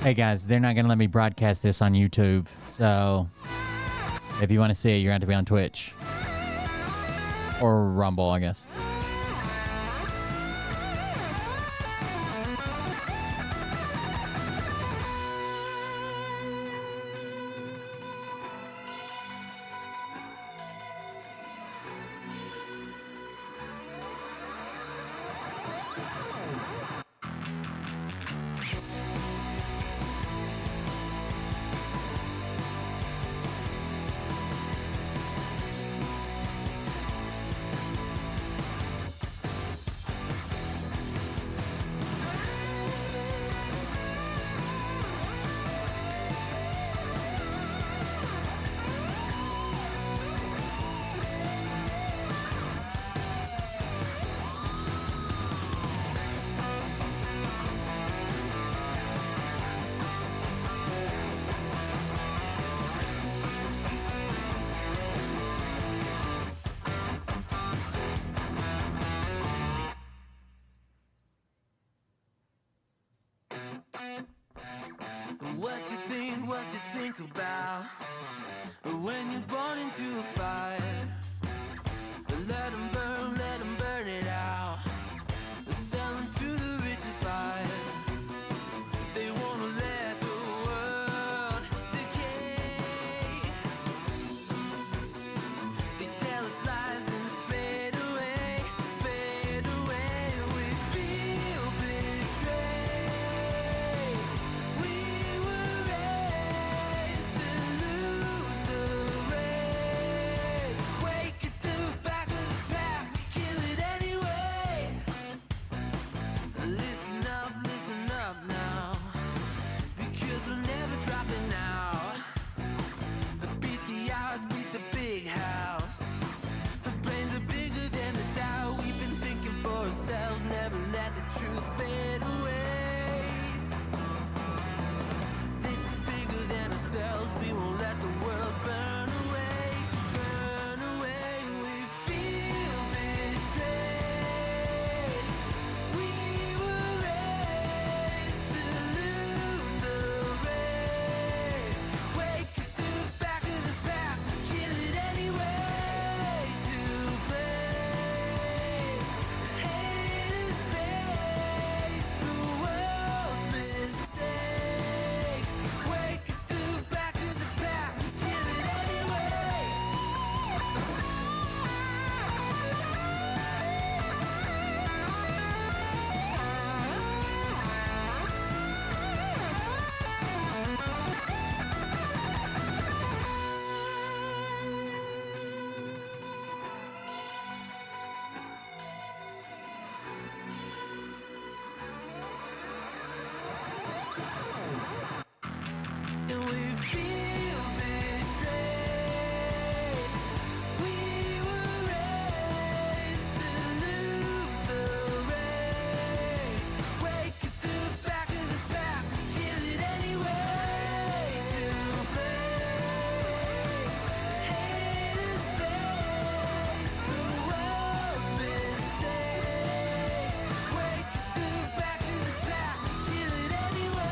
Hey guys, they're not gonna let me broadcast this on YouTube, so if you want to see it, you're gonna have to be on Twitch or Rumble, I guess. What you think about when you're born into a fire? Let them burn it out. Sell them to the richest buyer. They wanna let the world decay. They tell us lies and fade away, fade away. We feel betrayed. We were raised to lose the race. Wake at the back of the pack, kill it anyway. Listen up now, because we're never dropping out. Beat the odds, beat the big house. Our brains are bigger than the doubt. We've been thinking for ourselves, never let the truth fade away. This is bigger than ourselves, we won't let the world burn away, burn away. We feel betrayed. We were raised to lose the race. Wake at the back of the pack, kill it anyway. To blame, haters face the world's mistakes. Wake at the back of the pack, kill it anyway. And we feel betrayed. We were raised to lose the race. Wake at the back of the pack, kill it anyway. To blame, haters face the world's mistakes. Wake at the back of the pack, kill it anyway.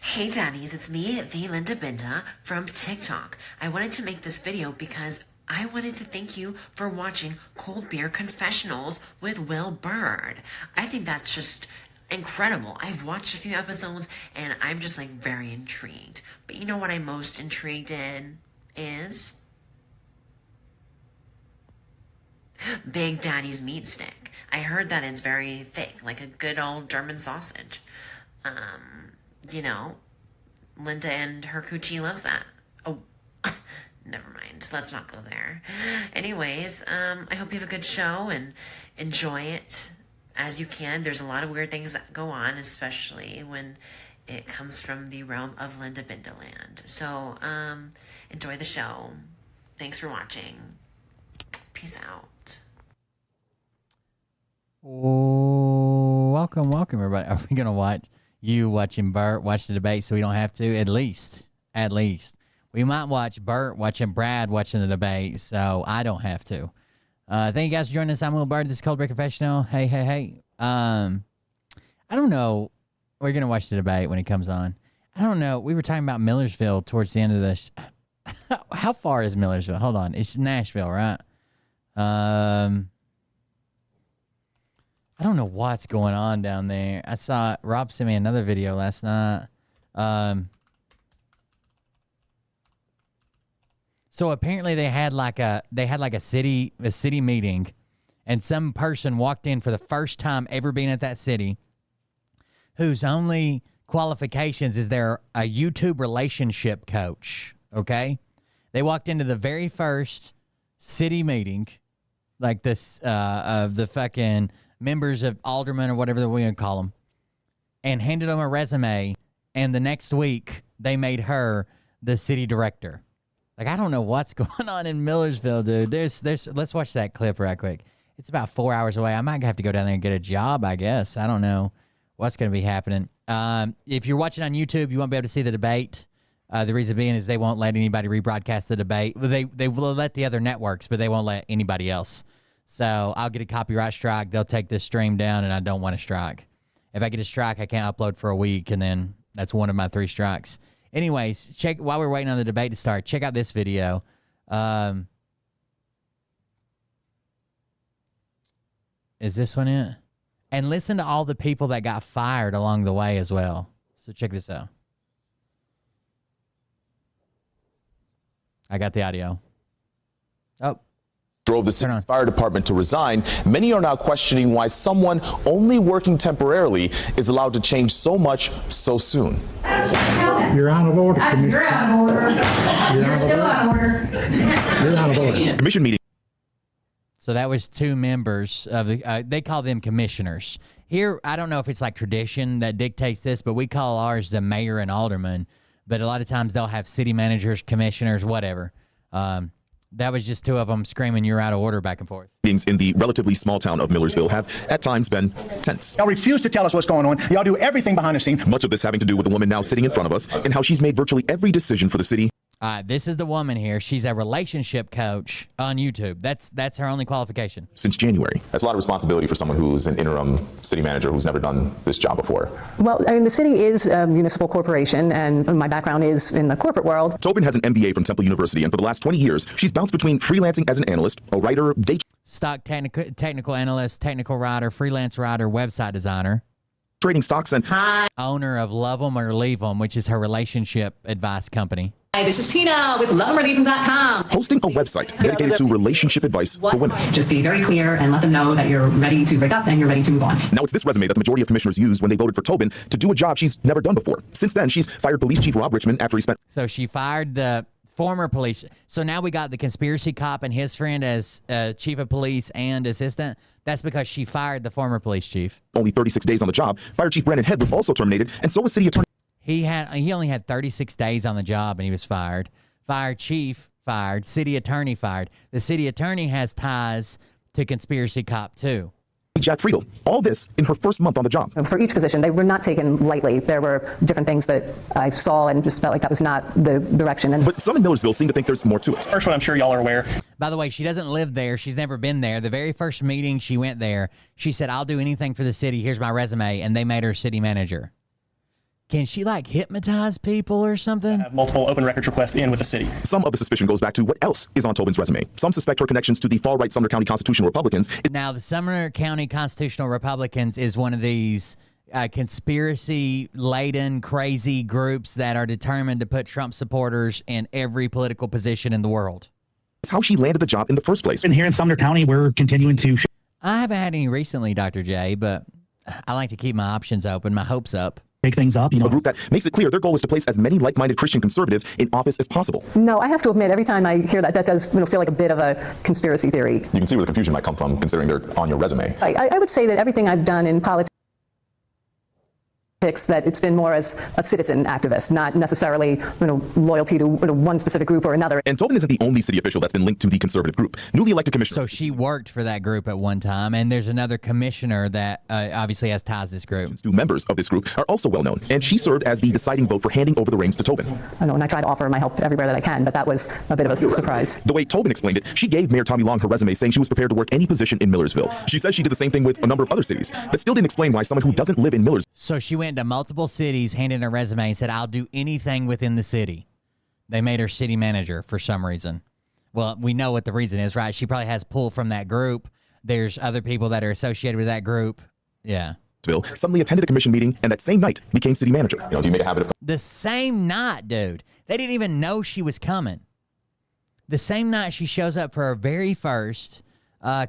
Hey Daddies, it's me, the Linda Binda from TikTok. I wanted to make this video because I wanted to thank you for watching Cold Beer Confessionals with Will Bird. I think that's just incredible. I've watched a few episodes and I'm just like very intrigued. But you know what I'm most intrigued in is Big Daddy's meat stick. I heard that it's very thick, like a good old German sausage. You know, Linda and her coochie loves that. Oh, never mind. Let's not go there. Anyways, I hope you have a good show and enjoy it as you can. There's a lot of weird things that go on, especially when it comes from the realm of Linda Bindaland. So, enjoy the show. Thanks for watching. Peace out. Oh, welcome, everybody. Are we gonna watch you watching Bert watch the debate so we don't have to? At least, we might watch Bert watching Brad watching the debate so I don't have to. Thank you guys for joining us. I'm Will Bird. This is Cold Break Confessional. Hey. I don't know. We're gonna watch the debate when it comes on. I don't know. We were talking about Millersville towards the end of this. How far is Millersville? Hold on. It's Nashville, right? I don't know what's going on down there. I saw Rob sent me another video last night. So apparently they had like a city meeting, and some person walked in for the first time ever being at that city, whose only qualifications is they're a YouTube relationship coach. Okay, they walked into the very first city meeting, like this of the fucking members of aldermen or whatever we're going to call them, and handed them a resume, and the next week they made her the city director. Like, I don't know what's going on in Millersville, dude. Let's watch that clip right quick. It's about 4 hours away. I might have to go down there and get a job, I guess. I don't know what's going to be happening. If you're watching on YouTube, you won't be able to see the debate. The reason being is they won't let anybody rebroadcast the debate. They will let the other networks, but they won't let anybody else. So I'll get a copyright strike. They'll take this stream down, and I don't want a strike. If I get a strike, I can't upload for a week, and then that's one of my 3 strikes. Anyways, check while we're waiting on the debate to start. Check out this video. Is this one it? And listen to all the people that got fired along the way as well. So check this out. I got the audio. Oh. Drove the city's fire department to resign. Many are now questioning why someone only working temporarily is allowed to change so much so soon. You're out of order. You're out of order. You're still out of order. You're out of order. Commission meeting. So that was 2 members of the, they call them commissioners. Here, I don't know if it's like tradition that dictates this, but we call ours the mayor and alderman. But a lot of times they'll have city managers, commissioners, whatever. That was just 2 of them screaming, "You're out of order," back and forth. Meetings in the relatively small town of Millersville have at times been tense. Y'all refuse to tell us what's going on. Y'all do everything behind the scenes. Much of this having to do with the woman now sitting in front of us and how she's made virtually every decision for the city. This is the woman here. She's a relationship coach on YouTube. That's her only qualification. Since January. That's a lot of responsibility for someone who's an interim city manager who's never done this job before. Well, I mean, the city is a municipal corporation, and my background is in the corporate world. Tobin has an MBA from Temple University, and for the last 20 years, she's bounced between freelancing as an analyst, a writer, stock technical analyst, technical writer, freelance writer, website designer, trading stocks, and owner of Love 'Em or Leave 'Em, which is her relationship advice company. Hi, this is Tina with loveemorleaveem.com. hosting a website dedicated to relationship advice for women. Just be very clear and let them know that you're ready to break up and you're ready to move on. Now it's this resume that the majority of commissioners used when they voted for Tobin to do a job she's never done before. Since then, she's fired Police Chief Rob Richmond after he spent... So she fired the former police. So now we got the conspiracy cop and his friend as chief of police and assistant. That's because she fired the former police chief. Only 36 days on the job. Fire Chief Brandon Head was also terminated, and so was City Attorney... He only had 36 days on the job and he was fired. Fire chief fired. City attorney fired. The city attorney has ties to conspiracy cop too. Jack Friedel. All this in her first month on the job. For each position, they were not taken lightly. There were different things that I saw and just felt like that was not the direction. But some in Millersville seem to think there's more to it. First one, I'm sure y'all are aware. By the way, she doesn't live there. She's never been there. The very first meeting she went there, she said, "I'll do anything for the city. Here's my resume." And they made her city manager. Can she like hypnotize people or something? Have multiple open records requests in with the city. Some of the suspicion goes back to what else is on Tobin's resume. Some suspect her connections to the far-right Sumner County Constitutional Republicans. Now, the Sumner County Constitutional Republicans is one of these conspiracy-laden, crazy groups that are determined to put Trump supporters in every political position in the world. It's how she landed the job in the first place. And here in Sumner County, we're continuing to... I haven't had any recently, Dr. J, but I like to keep my options open, my hopes up. Pick things up, you know. A group that makes it clear their goal is to place as many like-minded Christian conservatives in office as possible. No, I have to admit, every time I hear that, that does feel like a bit of a conspiracy theory. You can see where the confusion might come from, considering they're on your resume. I would say that everything I've done in politics politics, that it's been more as a citizen activist, not necessarily loyalty to one specific group or another. And Tobin isn't the only city official that's been linked to the conservative group. Newly elected commissioner. So she worked for that group at one time, and there's another commissioner that obviously has ties to this group. Two members of this group are also well known, and she served as the deciding vote for handing over the reins to Tobin. I know, and I try to offer my help everywhere that I can, but that was a bit of a surprise. The way Tobin explained it, she gave Mayor Tommy Long her resume saying she was prepared to work any position in Millersville. She says she did the same thing with a number of other cities, but still didn't explain why someone who doesn't live in Millersville. So she went to multiple cities, handed her resume, and said, I'll do anything within the city. They made her city manager for some reason. Well, we know what the reason is, right? She probably has pull from that group. There's other people that are associated with that group. Yeah. Suddenly attended a commission meeting, and that same night became city manager. Do you make a habit of... The same night, dude. They didn't even know she was coming. The same night she shows up for her very first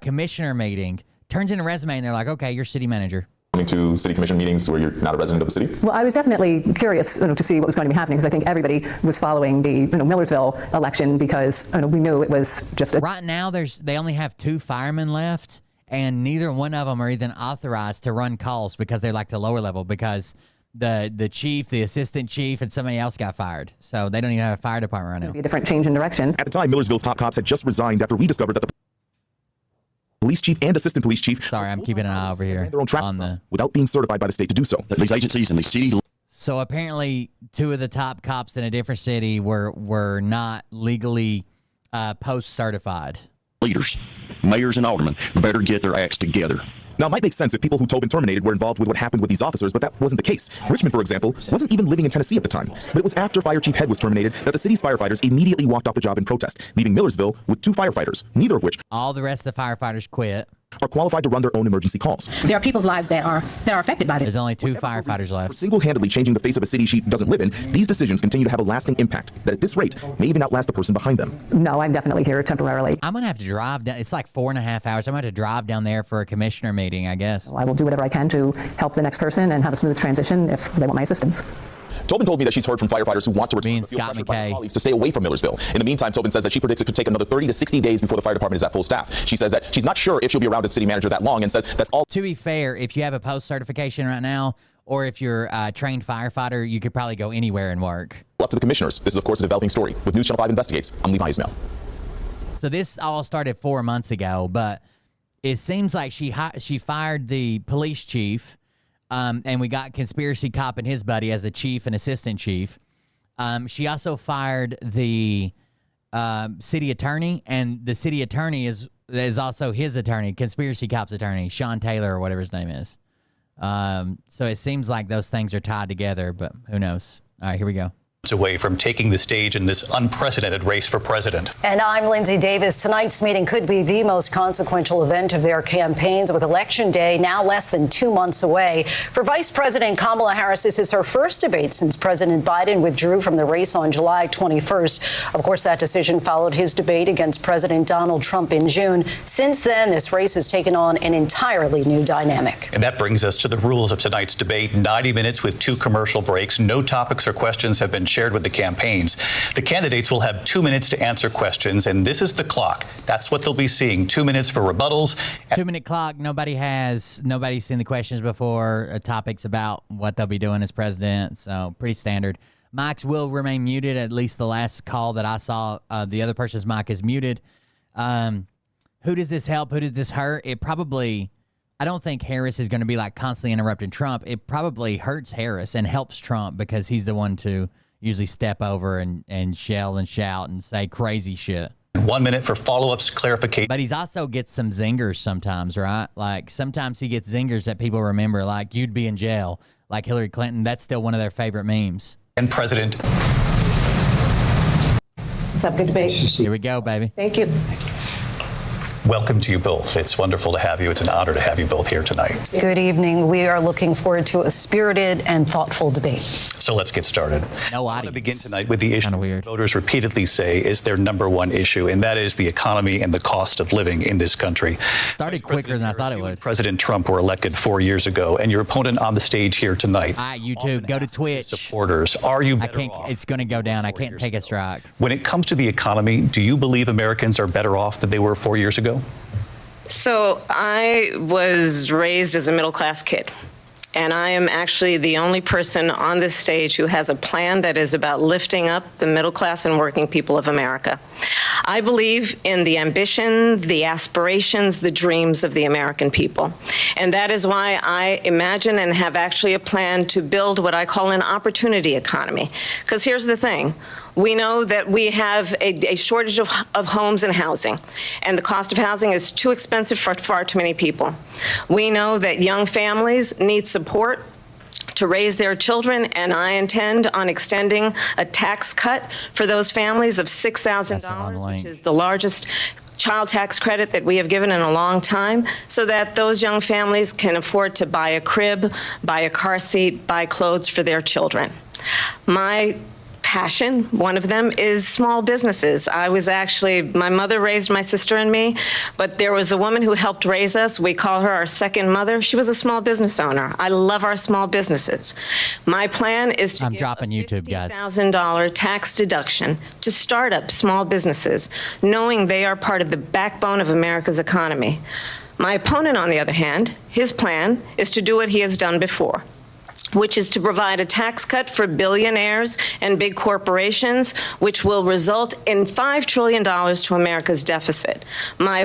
commissioner meeting, turns in a resume, and they're like, okay, you're city manager. Coming to city commission meetings where you're not a resident of the city? Well, I was definitely curious to see what was going to be happening, because I think everybody was following the Millersville election, because we knew it was just Right now, they only have 2 firemen left, and neither one of them are even authorized to run calls because they're like the lower level, because the chief, the assistant chief, and somebody else got fired. So they don't even have a fire department right now. a different change in direction. At the time, Millersville's top cops had just resigned after we discovered that the police chief and assistant police chief... Sorry, I'm keeping an eye over here their own on the... without being certified by the state to do so. These agencies and the city... So apparently 2 of the top cops in a different city were not legally post-certified. Leaders, mayors and aldermen better get their acts together. Now, it might make sense if people who Tobin terminated were involved with what happened with these officers, but that wasn't the case. Richmond, for example, wasn't even living in Tennessee at the time. But it was after Fire Chief Head was terminated that the city's firefighters immediately walked off the job in protest, leaving Millersville with 2 firefighters, neither of which... All the rest of the firefighters quit. ...are qualified to run their own emergency calls. There are people's lives that are affected by this. There's only 2 firefighters left. For single-handedly changing the face of a city she doesn't live in, these decisions continue to have a lasting impact that at this rate may even outlast the person behind them. No, I'm definitely here temporarily. I'm going to have to drive down. It's like 4.5 hours. I'm going to have to drive down there for a commissioner meeting, I guess. I will do whatever I can to help the next person and have a smooth transition if they want my assistance. Tobin told me that she's heard from firefighters who want to return to Scott pressure by their McKay. colleagues to stay away from Millersville. In the meantime, Tobin says that she predicts it could take another 30 to 60 days before the fire department is at full staff. She says that she's not sure if she'll be around as city manager that long, and says that's all. To be fair, if you have a post-certification right now, or if you're a trained firefighter, you could probably go anywhere and work. Up to the commissioners. This is, of course, a developing story. With News Channel 5 Investigates, I'm Levi Ismail. So this all started 4 months ago, but it seems like she fired the police chief, and we got Conspiracy Cop and his buddy as the chief and assistant chief. She also fired the city attorney, and the city attorney is also his attorney, Conspiracy Cop's attorney, Sean Taylor or whatever his name is. So it seems like those things are tied together, but who knows? All right, here we go. Away from taking the stage in this unprecedented race for president. And I'm Lindsay Davis. Tonight's meeting could be the most consequential event of their campaigns, with Election Day now less than 2 months away. For Vice President Kamala Harris, this is her first debate since President Biden withdrew from the race on July 21st. Of course, that decision followed his debate against President Donald Trump in June. Since then, this race has taken on an entirely new dynamic. And that brings us to the rules of tonight's debate. 90 minutes with 2 commercial breaks. No topics or questions have been shared with the campaigns. The candidates will have 2 minutes to answer questions, and this is the clock. That's what they'll be seeing. 2 minutes for rebuttals. 2-minute clock. Nobody's seen the questions before. Topics about what they'll be doing as president. So pretty standard. Mics will remain muted. At least the last call that I saw, the other person's mic is muted. Who does this help? Who does this hurt? I don't think Harris is going to be like constantly interrupting Trump. It probably hurts Harris and helps Trump, because he's the one to usually step over and yell and shout and say crazy shit. 1 minute for follow-ups, clarification. But he's also gets some zingers sometimes, right? Like sometimes he gets zingers that people remember, like you'd be in jail, like Hillary Clinton. That's still one of their favorite memes. And President. Let's have a good debate. Here we go, baby. Thank you. Welcome to you both. It's wonderful to have you. It's an honor to have you both here tonight. Good evening. We are looking forward to a spirited and thoughtful debate. So let's get started. No audience. I want to begin tonight with the issue voters repeatedly say is their number one issue, and that is the economy and the cost of living in this country. Started quicker than I thought it would. President Trump were elected 4 years ago, and your opponent on the stage here tonight. All right, YouTube, go to Twitch. Supporters, are you better off? It's going to go down. I can't take a strike. When it comes to the economy, do you believe Americans are better off than they were 4 years ago? So I was raised as a middle-class kid, And I am actually the only person on this stage who has a plan that is about lifting up the middle class and working people of America. I believe in the ambition, the aspirations, the dreams of the American people. And that is why I imagine and have actually a plan to build what I call an opportunity economy. Because here's the thing. We know that we have a shortage of homes and housing, and the cost of housing is too expensive for far too many people. We know that young families need support to raise their children, and I intend on extending a tax cut for those families of $6,000, which is the largest child tax credit that we have given in a long time, so that those young families can afford to buy a crib, buy a car seat, buy clothes for their children. My passion, one of them, is small businesses. My mother raised my sister and me, but there was a woman who helped raise us. We call her our second mother. She was a small business owner. I love our small businesses. My plan is to give dropping YouTube, guys. $50,000 tax deduction to start up small businesses, knowing they are part of the backbone of America's economy. My opponent, on the other hand, his plan is to do what he has done before, which is to provide a tax cut for billionaires and big corporations, which will result in $5 trillion to America's deficit. My